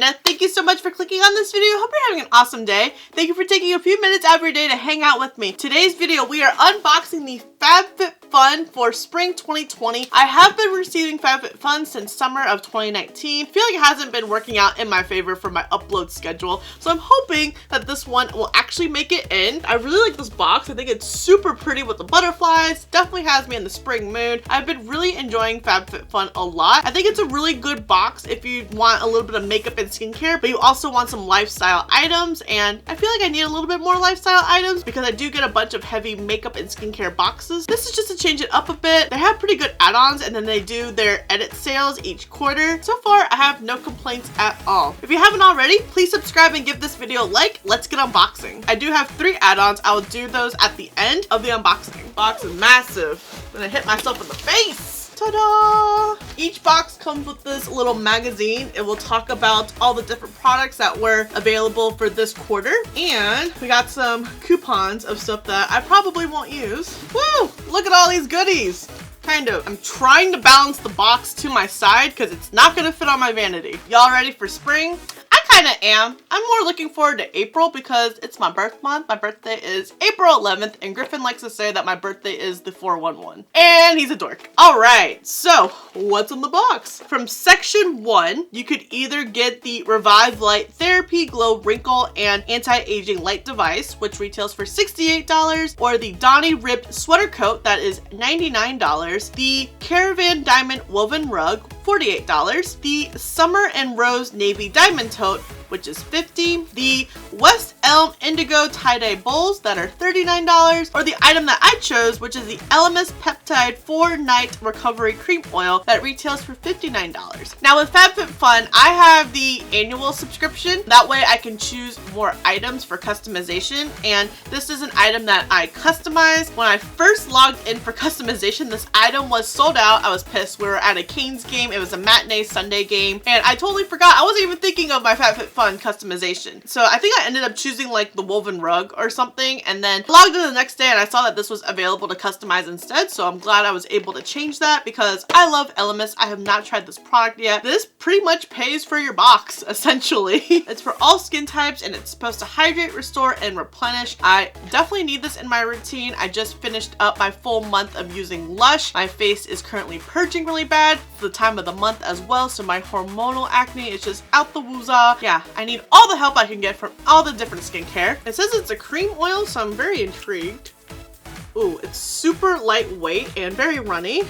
Amanda. Thank you so much for clicking on this video. Hope you're having an awesome day. Thank you for taking a few minutes out of your day to hang out with me. Today's video, we are unboxing the FABFITFUN for spring 2020. I have been receiving FABFITFUN since summer of 2019. I feel like it hasn't been working out in my favor for my upload schedule, so I'm hoping that this one will actually make it in. I really like this box. I think it's super pretty with the butterflies. Definitely has me in the spring mood. I've been really enjoying FABFITFUN a lot. I think it's a really good box if you want a little bit of makeup and skincare, but you also want some lifestyle items, and I feel like I need a little bit more lifestyle items because I do get a bunch of heavy makeup and skincare boxes. This is just to change it up a bit. They have pretty good add-ons, and then they do their edit sales each quarter. So far, I have no complaints at all. If you haven't already, please subscribe and give this video a like. Let's get unboxing. I do have 3 add-ons. I will do those at the end of the unboxing. Box is massive. I'm gonna hit myself in the face. Ta-da! Each box comes with this little magazine. It will talk about all the different products that were available for this quarter. And we got some coupons of stuff that I probably won't use. Woo! Look at all these goodies. Kind of. I'm trying to balance the box to my side because it's not going to fit on my vanity. Y'all ready for spring? I kind of am. I'm more looking forward to April because it's my birth month. My birthday is April 11th, and Griffin likes to say that my birthday is the 411. And he's a dork. All right, so what's in the box? From section 1, you could either get the Revive Light Therapy Glow Wrinkle and Anti-Aging Light Device, which retails for $68, or the Donny Ribbed Sweater Coat, that is $99, the Caravan Diamond Woven Rug, $48, the Summer and Rose Navy Diamond Tote, which is $50, the West Elm Indigo Tie-Dye Bowls that are $39, or the item that I chose, which is the Elemis Peptide 4-Night Recovery Cream Oil that retails for $59. Now with FABFITFUN, I have the annual subscription. That way I can choose more items for customization, and this is an item that I customized. When I first logged in for customization, this item was sold out. I was pissed. We were at a Canes game. It was a matinee Sunday game, and I totally forgot. I wasn't even thinking of my FABFITFUN customization. So I think I ended up choosing like the woven rug or something, and then logged in the next day and I saw that this was available to customize instead. So I'm glad I was able to change that because I love Elemis. I have not tried this product yet. This pretty much pays for your box, essentially. It's for all skin types and it's supposed to hydrate, restore, and replenish. I definitely need this in my routine. I just finished up my full month of using Lush. My face is currently purging really bad for the time of the month as well, so my hormonal acne is just out the wooza. Yeah, I need all the help I can get from all the different skincare. It says it's a cream oil, so I'm very intrigued. Ooh, it's super lightweight and very runny.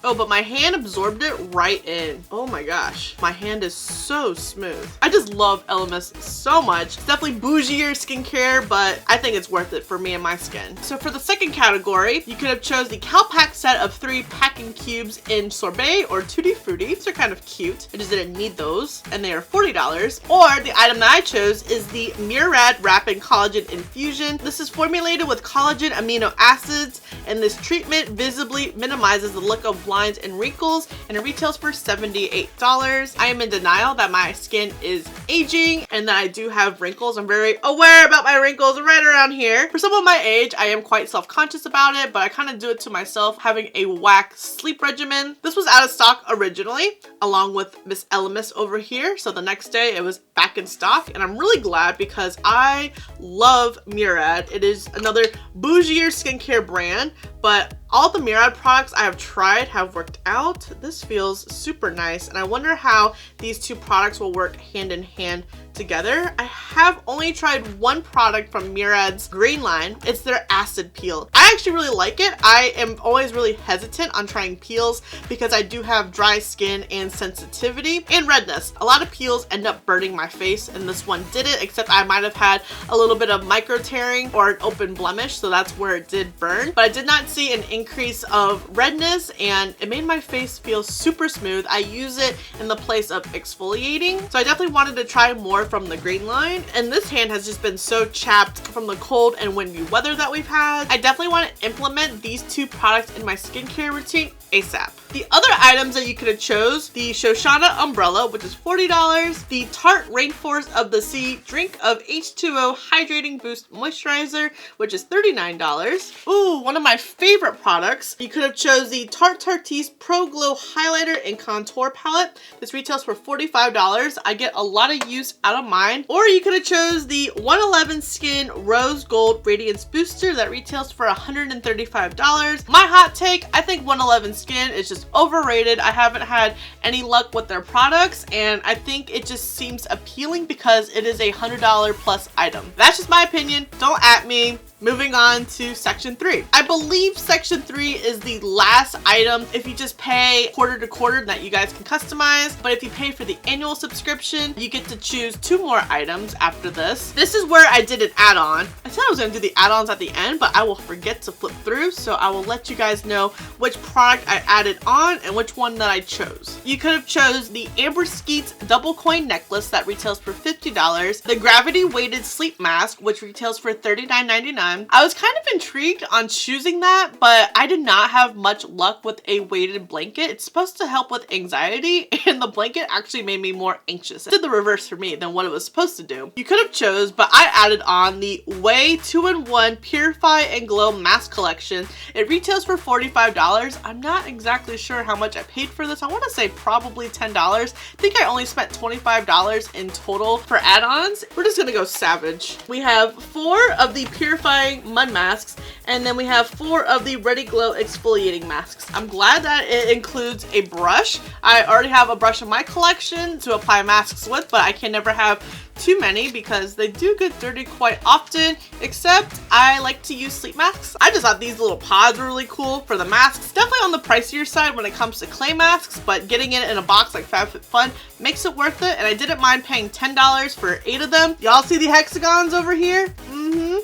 Oh, but my hand absorbed it right in. Oh my gosh. My hand is so smooth. I just love Elemis so much. It's definitely bougier skincare, but I think it's worth it for me and my skin. So for the second category, you could have chose the CalPack set of 3 packing cubes in Sorbet or Tutti Frutti. These are kind of cute. I just didn't need those, and they are $40. Or the item that I chose is the Murad Wrapping Collagen Infusion. This is formulated with collagen amino acids, and this treatment visibly minimizes the look of lines and wrinkles, and it retails for $78. I am in denial that my skin is aging and that I do have wrinkles. I'm very aware about my wrinkles right around here. For someone my age, I am quite self-conscious about it, but I kind of do it to myself, having a whack sleep regimen. This was out of stock originally, along with Miss Elemis over here. So the next day it was back in stock, and I'm really glad because I love Murad. It is another bougier skincare brand, but all the Murad products I have tried have worked out. This feels super nice, and I wonder how these 2 products will work hand in hand together. I have only tried one product from Murad's green line. It's their acid peel. I actually really like it. I am always really hesitant on trying peels because I do have dry skin and sensitivity and redness. A lot of peels end up burning my face, and this one didn't, except I might have had a little bit of micro tearing or an open blemish, so that's where it did burn. But I did not see an increase of redness, and it made my face feel super smooth. I use it in the place of exfoliating, so I definitely wanted to try more far from the green line, and this hand has just been so chapped from the cold and windy weather that we've had. I definitely want to implement these two products in my skincare routine ASAP. The other items that you could have chose, the Shoshana umbrella, which is $40, the Tarte Rainforest of the Sea Drink of H2O Hydrating Boost Moisturizer, which is $39. Ooh, one of my favorite products. You could have chose the Tarte Pro Glow Highlighter and Contour Palette. This retails for $45. I get a lot of use out of mine. Or you could have chose the 111 Skin Rose Gold Radiance Booster that retails for $135. My hot take, I think 111 Skin is just overrated. I haven't had any luck with their products, and I think it just seems appealing because it is a $100 plus item. That's just my opinion. Don't at me. Moving on to section 3. I believe section 3 is the last item if you just pay quarter to quarter that you guys can customize, but if you pay for the annual subscription, you get to choose 2 more items after this. This is where I did an add-on. I said I was going to do the add-ons at the end, but I will forget to flip through, so I will let you guys know which product I added on and which one that I chose. You could have chose the Amber Skeets double coin necklace that retails for $50, the gravity weighted sleep mask, which retails for $39.99. I was kind of intrigued on choosing that, but I did not have much luck with a weighted blanket. It's supposed to help with anxiety, and the blanket actually made me more anxious. It did the reverse for me than what it was supposed to do. You could have chose, but I added on the Way 2-in-1 Purify and Glow Mask Collection. It retails for $45. I'm not exactly sure how much I paid for this. I want to say probably $10. I think I only spent $25 in total for add-ons. We're just gonna go savage. We have 4 of the Purify mud masks, and then we have 4 of the Ready Glow exfoliating masks. I'm glad that it includes a brush. I already have a brush in my collection to apply masks with, but I can never have too many because they do get dirty quite often, except I like to use sleep masks. I just thought these little pods were really cool for the masks. Definitely on the pricier side when it comes to clay masks, but getting it in a box like FABFITFUN makes it worth it, and I didn't mind paying $10 for 8 of them. Y'all see the hexagons over here?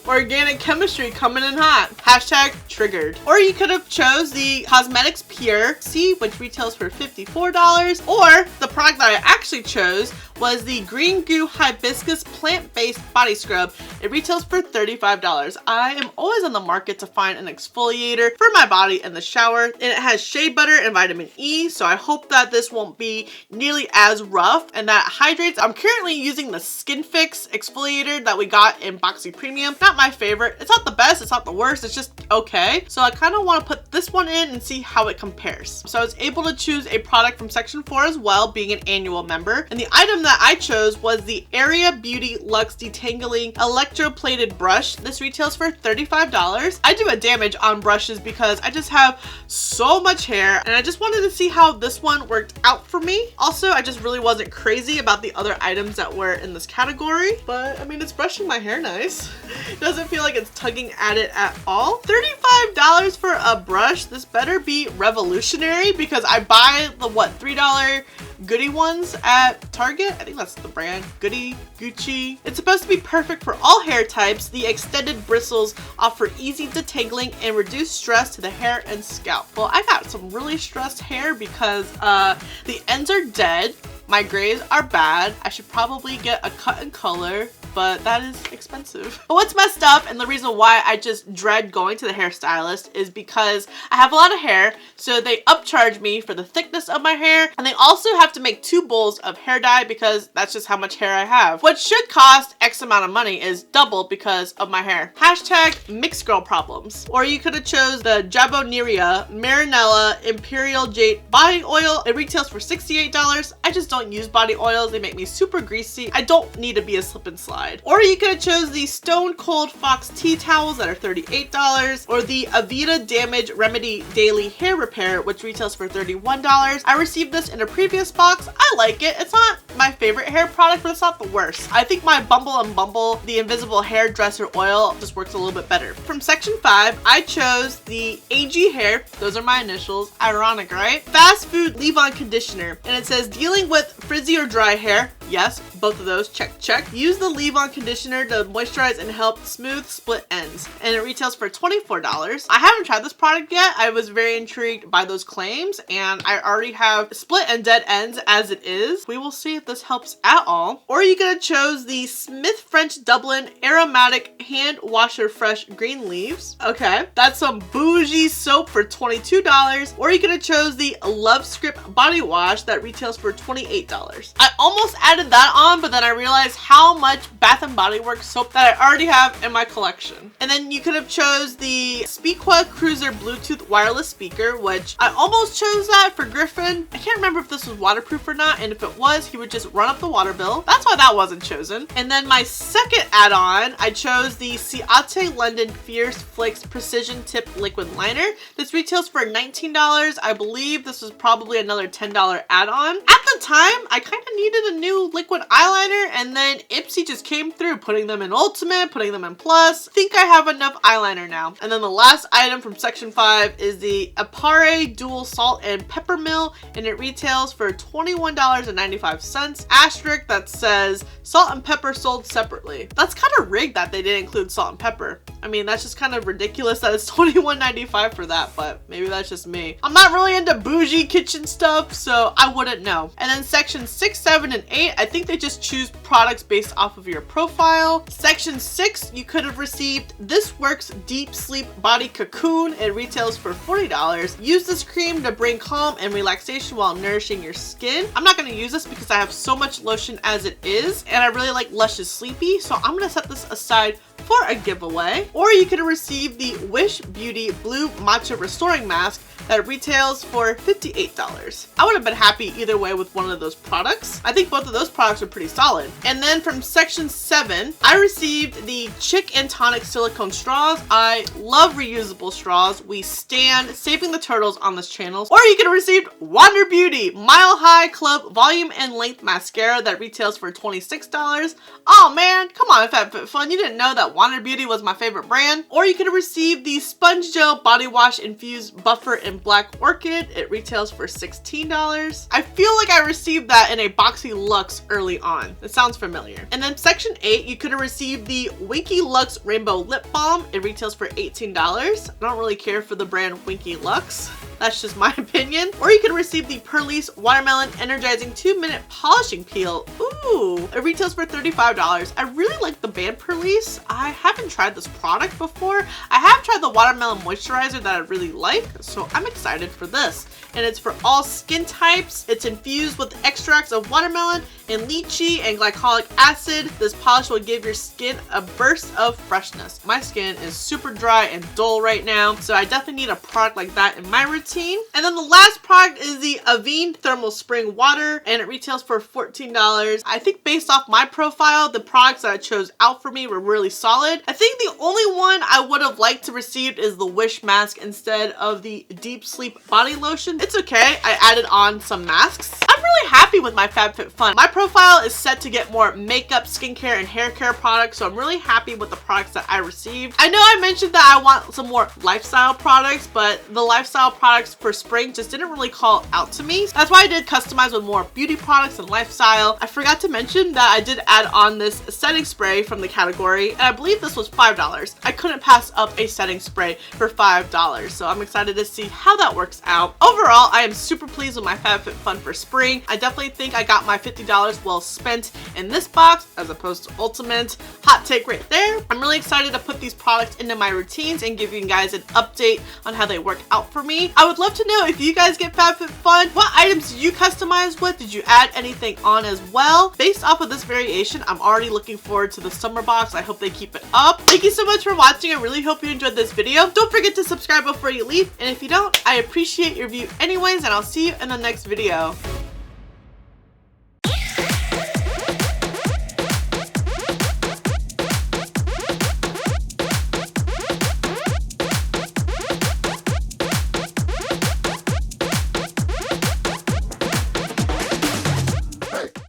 Organic chemistry coming in hot. Hashtag triggered. Or you could have chose the Cosmetics Pure C, which retails for $54. Or the product that I actually chose was the Green Goo Hibiscus Plant-Based Body Scrub. It retails for $35. I am always on the market to find an exfoliator for my body in the shower, and it has shea butter and vitamin E, so I hope that this won't be nearly as rough and that it hydrates. I'm currently using the Skin Fix exfoliator that we got in Boxy Premium. Not my favorite. It's not the best, it's not the worst, it's just okay. So I kind of want to put this one in and see how it compares. So I was able to choose a product from section 4 as well, being an annual member, and the item that I chose was the Area Beauty Luxe Detangling Electroplated Brush. This retails for $35. I do a damage on brushes because I just have so much hair, and I just wanted to see how this one worked out for me. Also, I just really wasn't crazy about the other items that were in this category, but I mean, it's brushing my hair nice. It doesn't feel like it's tugging at it at all. $35 for a brush. This better be revolutionary because I buy the what, $3 Goody ones at Target. I think that's the brand. Goody, Gucci. It's supposed to be perfect for all hair types. The extended bristles offer easy detangling and reduce stress to the hair and scalp. Well, I got some really stressed hair because the ends are dead. My grays are bad. I should probably get a cut and color, but that is expensive. But what's messed up, and the reason why I just dread going to the hairstylist, is because I have a lot of hair, so they upcharge me for the thickness of my hair, and they also have to make 2 bowls of hair dye because that's just how much hair I have. What should cost X amount of money is double because of my hair. Hashtag mixed girl problems. Or you could have chose the Jaboneria Marinella Imperial Jade Body Oil. It retails for $68. I just don't use body oils. They make me super greasy. I don't need to be a slip and slide. Or you could have chose the Stone Cold Fox tea towels that are $38, or the Aveda Damage Remedy Daily Hair Repair, which retails for $31. I received this in a previous box. I like it. It's not my favorite hair product, but it's not the worst. I think my Bumble and Bumble, the Invisible Hairdresser Oil, just works a little bit better. From section 5, I chose the AG Hair. Those are my initials. Ironic, right? Fast Food Leave-On Conditioner. And it says, dealing with frizzy or dry hair. Yes, both of those, check. Use the leave-on conditioner to moisturize and help smooth split ends, and it retails for $24. I haven't tried this product yet. I was very intrigued by those claims, and I already have split and dead ends as it is. We will see if this helps at all. Or you could have chose the Smith French Dublin Aromatic Hand Washer Fresh Green Leaves. Okay, that's some bougie soap for $22. Or you could have chose the Love Script Body Wash that retails for $28. I almost added that on, but then I realized how much Bath & Body Works soap that I already have in my collection. And then you could have chose the Speakwa Cruiser Bluetooth wireless speaker, which I almost chose that for Griffin. I can't remember if this was waterproof or not, and if it was, he would just run up the water bill. That's why that wasn't chosen. And then my second add-on, I chose the Ciate London Fierce Flakes Precision Tip Liquid Liner. This retails for $19. I believe this was probably another $10 add-on. At the time, I kind of needed a new liquid eyeliner, and then IPSY just came through, putting them in Ultimate, putting them in Plus. I think I have enough eyeliner now. And then the last item from section 5 is the Apare Dual Salt and Pepper Mill, and it retails for $21.95. Asterisk that says salt and pepper sold separately. That's kind of rigged that they didn't include salt and pepper. I mean, that's just kind of ridiculous that it's $21.95 for that, but maybe that's just me. I'm not really into bougie kitchen stuff, so I wouldn't know. And then section 6, 7, and 8, I think they just choose products based off of your profile. Section 6, you could have received This Works Deep Sleep Body Cocoon. It retails for $40. Use this cream to bring calm and relaxation while nourishing your skin. I'm not going to use this because I have so much lotion as it is, and I really like Lush's Sleepy, so I'm going to set this aside for a giveaway. Or you could receive the Wish Beauty Blue Matcha Restoring Mask that retails for $58. I would have been happy either way with one of those products. I think both of those products are pretty solid. And then from section 7, I received the Chick and Tonic Silicone Straws. I love reusable straws. We stand saving the turtles on this channel. Or you could have received Wander Beauty Mile High Club Volume and Length Mascara that retails for $26. Oh man, come on FabFitFun, you didn't know that Wander Beauty was my favorite brand. Or you could have received the Sponge Gel Body Wash Infused Buffer in Black Orchid. It retails for $16. I feel like I received that in a Boxy Luxe early on. It sounds familiar. And then section 8, you could have received the Winky Lux Rainbow Lip Balm. It retails for $18. I don't really care for the brand Winky Lux. That's just my opinion. Or you can receive the Perlice Watermelon Energizing 2-Minute Polishing Peel. Ooh, it retails for $35. I really like the brand Perlice. I haven't tried this product before. I have tried the Watermelon Moisturizer that I really like, so I'm excited for this. And it's for all skin types. It's infused with extracts of watermelon and lychee and glycolic acid. This polish will give your skin a burst of freshness. My skin is super dry and dull right now, so I definitely need a product like that in my routine. And then the last product is the Avene Thermal Spring Water, and it retails for $14. I think based off my profile, the products that I chose out for me were really solid. I think the only one I would have liked to receive is the Wish Mask instead of the Deep Sleep Body Lotion. It's okay, I added on some masks. I'm really happy with my FabFitFun. My profile is set to get more makeup, skincare, and hair care products, so I'm really happy with the products that I received. I know I mentioned that I want some more lifestyle products, but the lifestyle products for spring just didn't really call out to me. That's why I did customize with more beauty products and lifestyle. I forgot to mention that I did add on this setting spray from the category, and I believe this was $5. I couldn't pass up a setting spray for $5, so I'm excited to see how that works out. Overall, I am super pleased with my FabFitFun for spring. I definitely think I got my $50 well spent in this box as opposed to Ultimate. Hot take right there. I'm really excited to put these products into my routines and give you guys an update on how they work out for me. I would love to know if you guys get FabFitFun, what items did you customize with? Did you add anything on as well? Based off of this variation, I'm already looking forward to the summer box. I hope they keep it up. Thank you so much for watching. I really hope you enjoyed this video. Don't forget to subscribe before you leave, and if you don't, I appreciate your view anyways, and I'll see you in the next video.